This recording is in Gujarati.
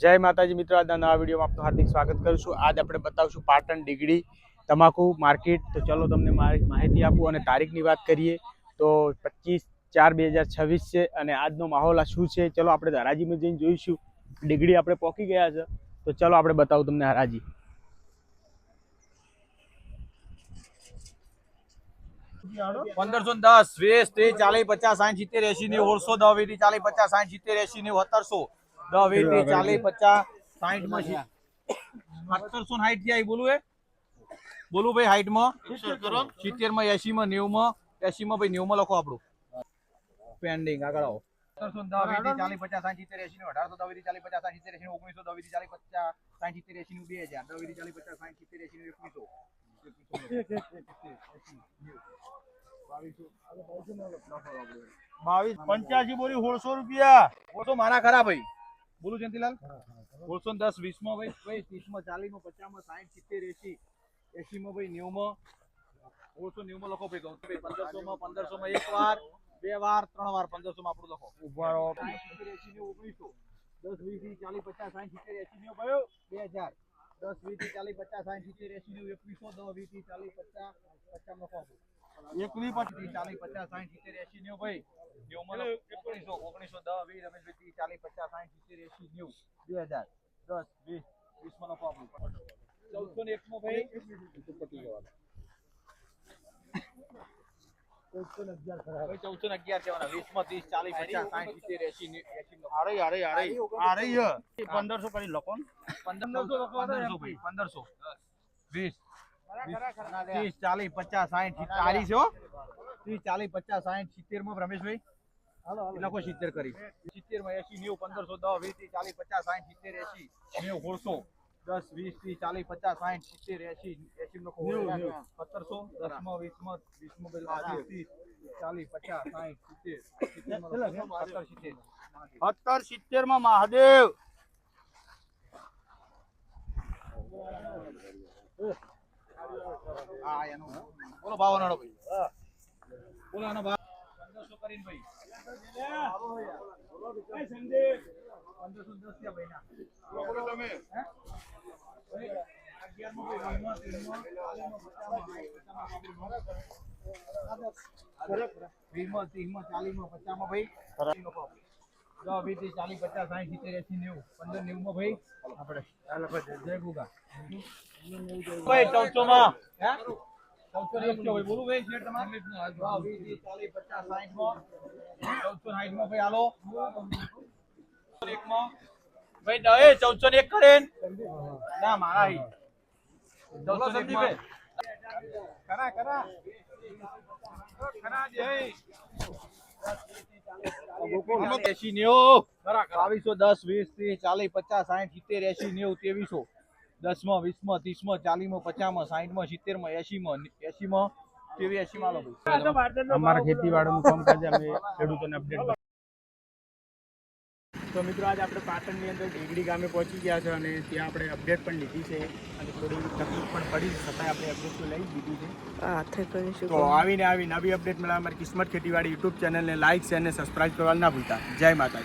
જય માતાજી મિત્રો, આજના નવા વિડીયોમાં આપનું હાર્દિક સ્વાગત કરું છું। આજ આપણે બતાવશું પાટણ ડીગડી તમાકુ માર્કેટ। તો ચલો તમને માહિતી આપું અને તારીખની વાત કરીએ તો 25/4/2026 છે અને આજનો માહોલ શું છે ચલો આપણે હરાજીમાં જઈને જોઈશું। ડીગડી આપણે પહોંચી ગયા છે તો ચલો આપણે બતાવું તમને હરાજી। पंदरसो 10 20 30 40 50 60 70 80 90 100 10 20 40 50 60 70 80 90 1700 10 20 40 50 60 में 1700 हाइट थी आई बोलू है बोलू भाई हाइट में 70 में 80 में 90 में 80 में भाई 90 में लखो आपड़ू पेंडिंग આગળ આવો 1710 20 40 50 60 70 80 1800 10 20 40 50 60 70 80 1900 10 20 40 50 60 70 80 2000 10 20 40 50 60 70 80 2100 85 बोली 1600 रुपया वो तो मारा खरा भाई बोलू जयंतीलाल 1610 20 में भाई 30 में 40 में 50 में 60 70 80 80 में भाई 90 में 1690 में लखो भाई 1500 में 1500 में एक बार બે વાર ત્રણ વાર 1500 માં આપણું લખો ઉભારો 80 1900 10 20 40 50 60 70 80 ને ભાઈ 2000 10 20 40 50 60 70 80 ને 2100 10 20 40 50 50 લખો 21 50 40 50 60 70 80 ને ભાઈ 90 માં 1900 10 20 રમેશભાઈ 40 50 60 70 80 90 2000 10 20 20 માં લખો આપણું 1401 માં ભાઈ પટી જવાનું 1411 કેવાના 20 માં 30 40 50 60 70 80 80 1500 કરી લખો 1500 લખો 1500 ભાઈ 1500 20 30 40 50 60 40 છે 30 40 50 60 70 માં રમેશભાઈ લખો 70 કરી 70 માં 80 90 1500 10 20 40 50 60 70 80 90 1600 10 20 40 50 60 70 80 80 લખો 1700 10 માં 20 માં 20 માં 30 40 50 60 70 70 માં મહાદેવ આ એનો બોલો ભાવનાડો ભાઈ બોલો આનો ભાવ 1500 કરીને ભાઈ બોલો એ સંદેશ 1510 ત્યાં ભાઈ ના બોલો તમે હે 11 માં 20 માં 30 માં 40 માં ભાઈ 10 20 40 50 60 70 80 90 15 90 માં ભાઈ આપણે જય ગુગા ભાઈ 1400 માં હે 1401 ભાઈ બોલું ભાઈ શેર તમારે 20 40 50 60 માં 1460 માં ભાઈ હાલો 1 માં ભાઈ દે 1401 કરેન ના મારા હી 1401 માં કરા કરા કરા દે 80 90 2210 20 30 40 50 60 70 80 90 2300 10 માં 20 માં 30 માં 40 માં 50 માં 60 માં 70 માં 80 માં 80 માં 80 માં લો ભાઈ અમારા ખેતીવાડીનું કામકાજ અમે ખેડૂતોને અપડેટ। તો મિત્રો આજે આપણે પાટણની અંદર ડીગડી ગામે પહોંચી ગયા છે અને ત્યાં આપણે અપડેટ પણ લીધી છે અને થોડી તકલીફ પણ પડી છતાંય આપણે અપડેટ તો લઈ દીધી છે। તો આવીને આવી નવી અપડેટ મળે અમારી કિસ્મત ખેતીવાડી યુટ્યુબ ચેનલને લાઇક શેર અને સબસ્ક્રાઈબ કરવાનું ના ભૂલતા। જય માતાજી।